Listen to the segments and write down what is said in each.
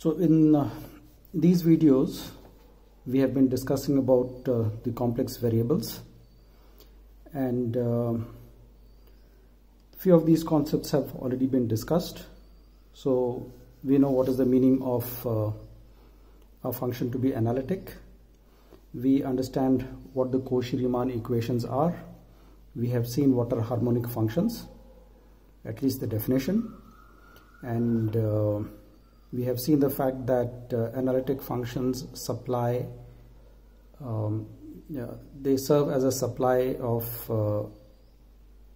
So in these videos we have been discussing about the complex variables, and few of these concepts have already been discussed. So we know what is the meaning of a function to be analytic. We understand what the Cauchy-Riemann equations are. We have seen what are harmonic functions, at least the definition, and we have seen the fact that analytic functions supply, they serve as a supply of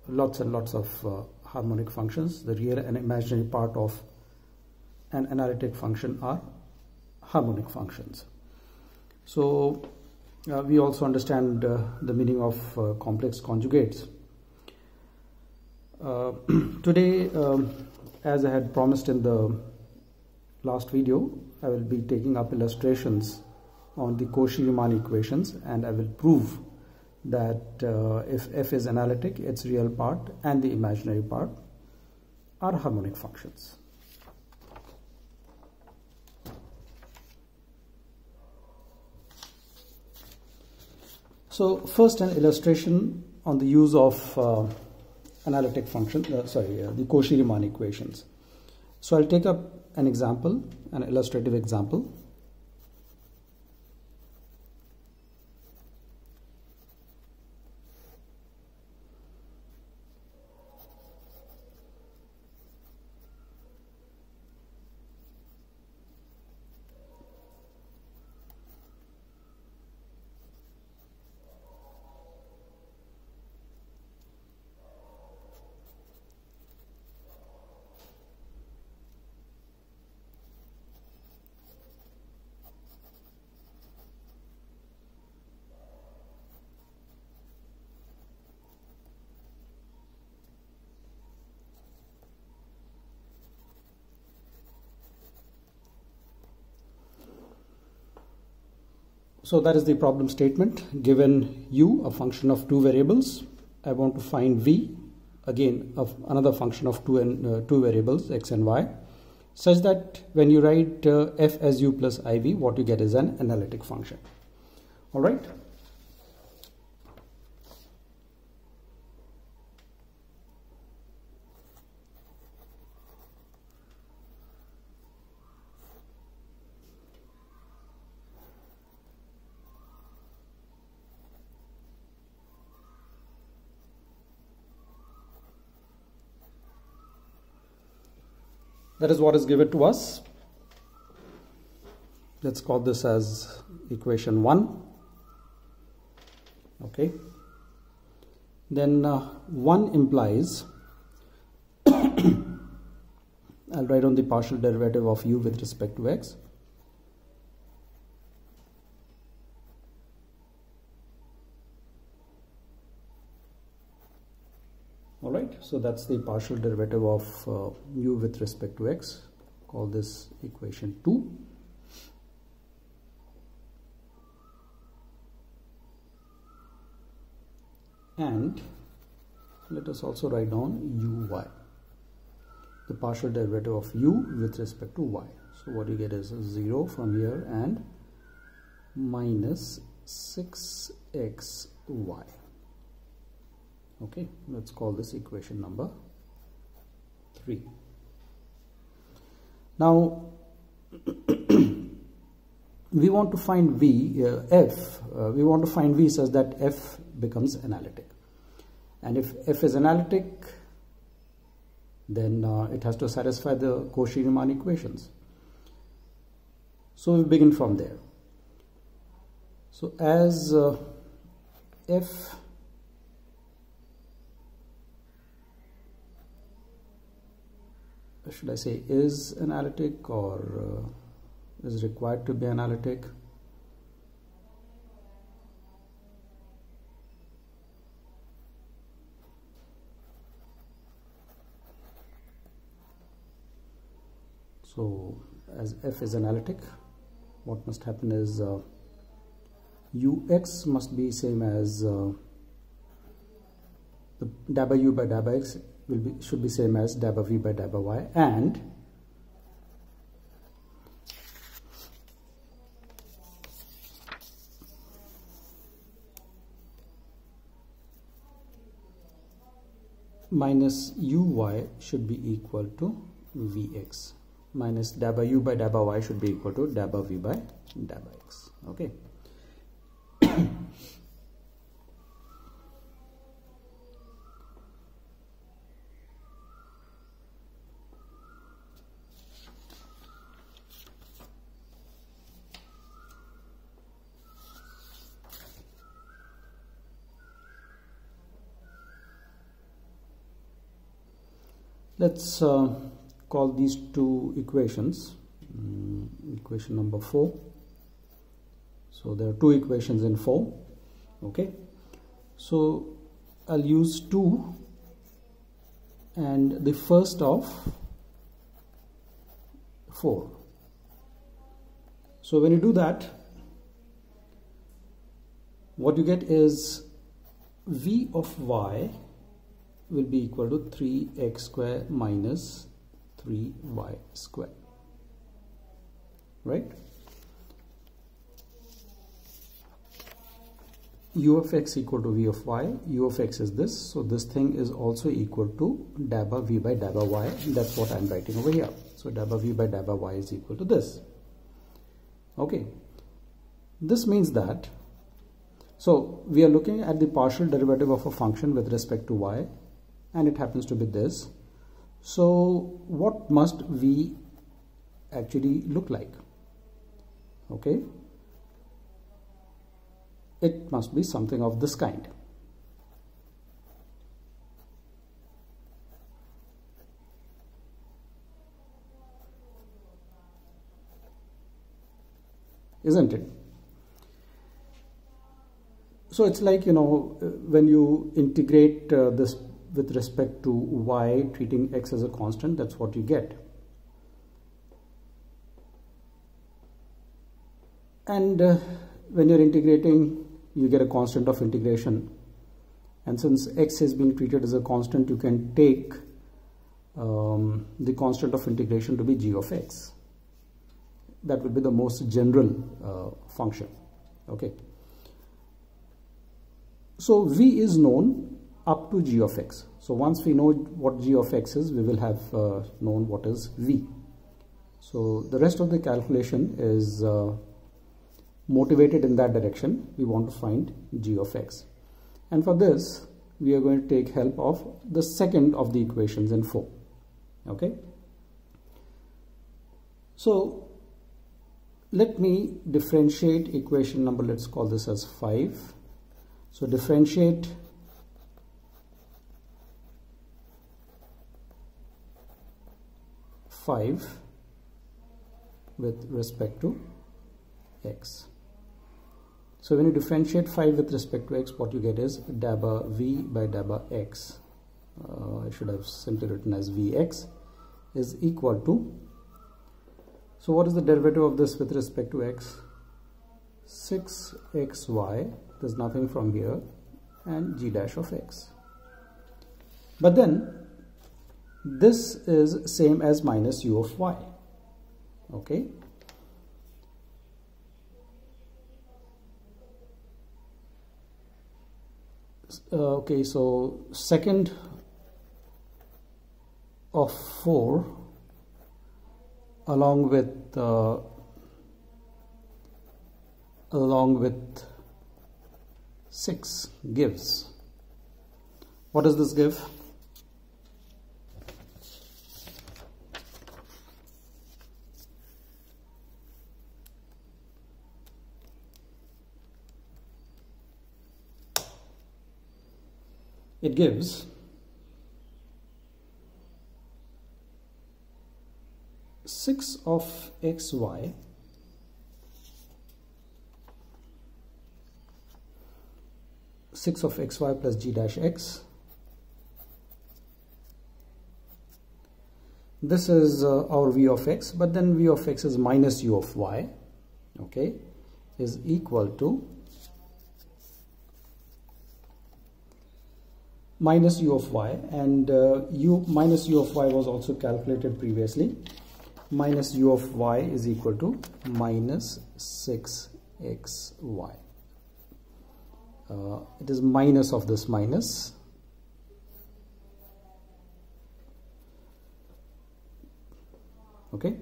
lots and lots of harmonic functions. The real and imaginary part of an analytic function are harmonic functions. So we also understand the meaning of complex conjugates. Today, as I had promised in the last video, I will be taking up illustrations on the Cauchy-Riemann equations, and I will prove that if f is analytic, its real part and the imaginary part are harmonic functions. So first, an illustration on the use of analytic function, the Cauchy-Riemann equations. So I'll take up an example, an illustrative example. So that is the problem statement. Given u, a function of two variables, I want to find v, again of another function of two variables x and y, such that when you write f as u plus iv, what you get is an analytic function. All right. That is what is given to us. Let's call this as equation 1. Okay. Then 1 implies, I'll write on the partial derivative of u with respect to x. Alright, so that's the partial derivative of u with respect to x. Call this equation 2. And let us also write down uy, the partial derivative of u with respect to y. So what you get is 0 from here and minus 6xy. Okay, let's call this equation number 3. Now we want to find v, we want to find v such that f becomes analytic. And if f is analytic, then it has to satisfy the Cauchy-Riemann equations. So we begin from there. So as f should I say is analytic or is required to be analytic. So as f is analytic, what must happen is ux must be same as the da by u by da by x should be same as da by v by da by y, and minus uy should be equal to vx, minus dabba u by dabba y should be equal to dabba v by dabba x. Okay. Let's call these two equations equation number 4. So there are two equations in 4. Okay, so I'll use 2 and the first of 4. So when you do that, what you get is v of y will be equal to 3x square minus 3y square, right? U of x equal to v of y. U of x is this, so this thing is also equal to dabba v by dabba y. That's what I'm writing over here. So dabba v by dabba y is equal to this. Okay, this means that, so we are looking at the partial derivative of a function with respect to y, and it happens to be this. So what must v actually look like? Okay, it must be something of this kind. Isn't it? So it's like, you know, when you integrate this with respect to y, treating x as a constant, that's what you get. And when you're integrating, you get a constant of integration. And since x is being treated as a constant, you can take the constant of integration to be g of x. That would be the most general function. Okay. So v is known up to g of x. So once we know what g of x is, we will have known what is v. So the rest of the calculation is motivated in that direction. We want to find g of x. And for this, we are going to take help of the second of the equations in 4. Okay. So let me differentiate equation number, let's call this as 5. So differentiate 5 with respect to x. So when you differentiate 5 with respect to x, what you get is dabba v by dabba x. I should have simply written as vx is equal to, so what is the derivative of this with respect to x? 6xy, there's nothing from here, and g dash of x. But then this is same as minus u of y. Okay. Okay, so second of 4 along with 6 gives, what does this give? It gives 6 of xy plus g dash x. This is our v of x, but then v of x is minus u of y, okay, is equal to minus u of y, and minus u of y was also calculated previously. Minus u of y is equal to minus 6xy. It is minus of this minus, okay,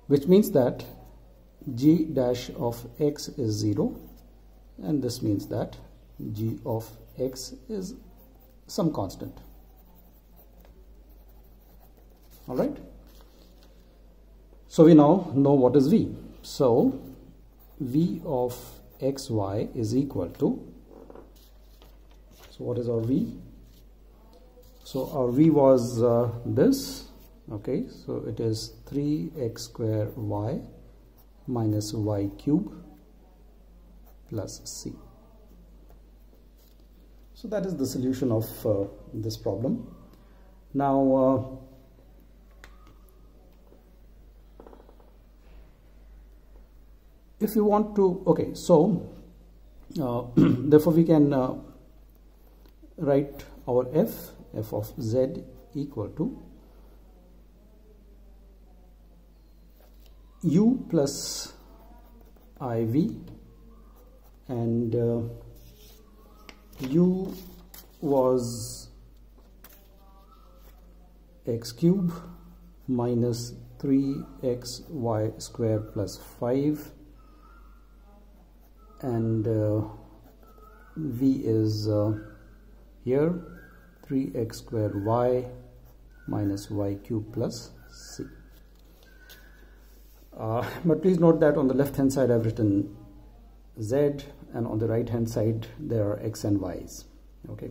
which means that g dash of x is 0, and this means that g of x is some constant. All right, so we now know what is v. So v of xy is equal to, so what is our v? So our v was this, okay, so it is 3x square y minus y cube plus c. So that is the solution of this problem. Now if you want to, okay, so therefore we can write our f of z equal to u plus iv, and u was x cube minus 3xy square plus 5, and v is here 3x square y minus y cube plus c. But please note that on the left hand side I've written z, and on the right hand side there are x and y's. Okay,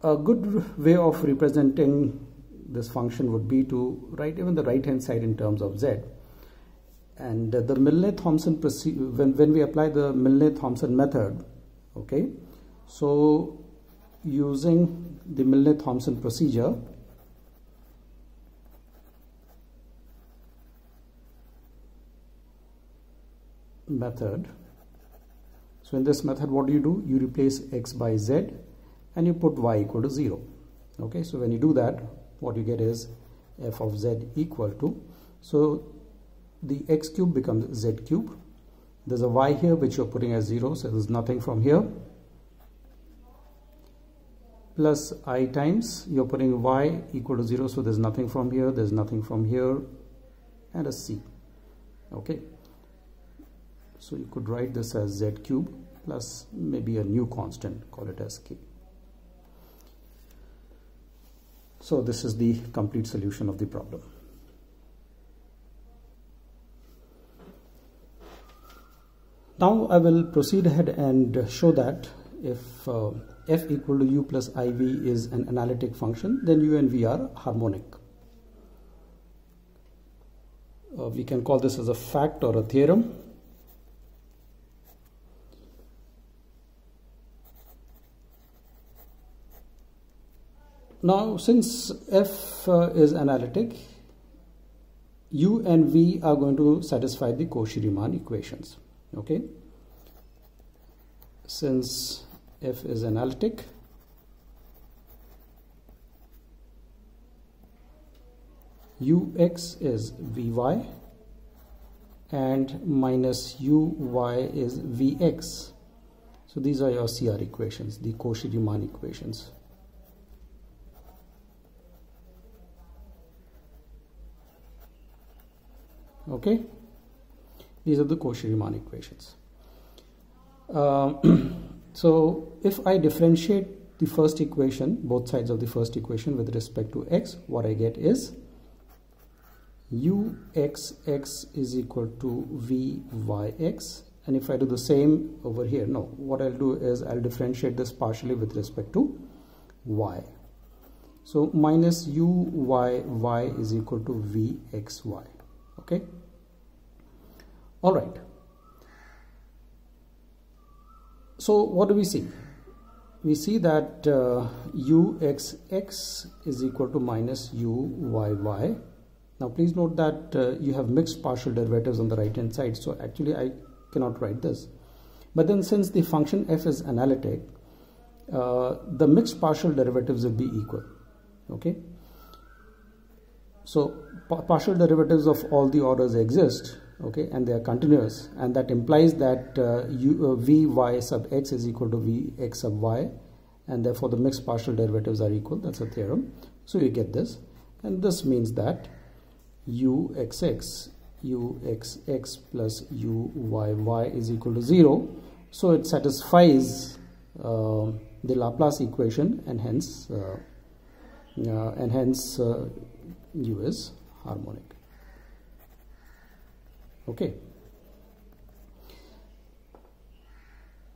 a good way of representing this function would be to write even the right hand side in terms of z. And the Milne-Thomson when we apply the Milne-Thomson method, okay, so using the Milne-Thomson procedure, so in this method what do? You replace x by z and you put y equal to 0. Okay, so when you do that, what you get is f of z equal to, so the x cube becomes z cube. There's a y here which you're putting as 0, so there's nothing from here, plus I times, you're putting y equal to 0, so there's nothing from here, there's nothing from here, and a c. Okay, so you could write this as z cube plus maybe a new constant, call it as k. So this is the complete solution of the problem. Now I will proceed ahead and show that if f equal to u plus iv is an analytic function, then u and v are harmonic. We can call this as a fact or a theorem. Now since f is analytic, u and v are going to satisfy the Cauchy-Riemann equations. Okay, since f is analytic, ux is vy and minus uy is vx. So these are your CR equations, the Cauchy-Riemann equations. Okay, these are the Cauchy-Riemann equations. So if I differentiate the first equation, both sides of the first equation with respect to x, what I get is uxx is equal to vyx, and if I do the same over here, no, what I'll do is I'll differentiate this partially with respect to y. So minus uyy is equal to vxy. Okay, all right. So what do we see? We see that uxx is equal to minus uyy. Now please note that you have mixed partial derivatives on the right hand side, so actually I cannot write this. But then since the function f is analytic, the mixed partial derivatives will be equal. Okay, so partial derivatives of all the orders exist, okay, and they are continuous, and that implies that vy sub x is equal to vx sub y, and therefore the mixed partial derivatives are equal. That's a theorem. So you get this, and this means that uxx plus uyy is equal to 0. So it satisfies the Laplace equation, and hence u is harmonic. Okay.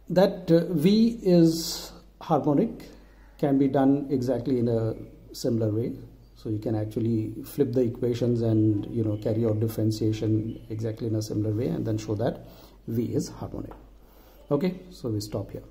That v is harmonic can be done exactly in a similar way. So you can actually flip the equations and carry out differentiation exactly in a similar way, and then show that v is harmonic. Okay, so we stop here.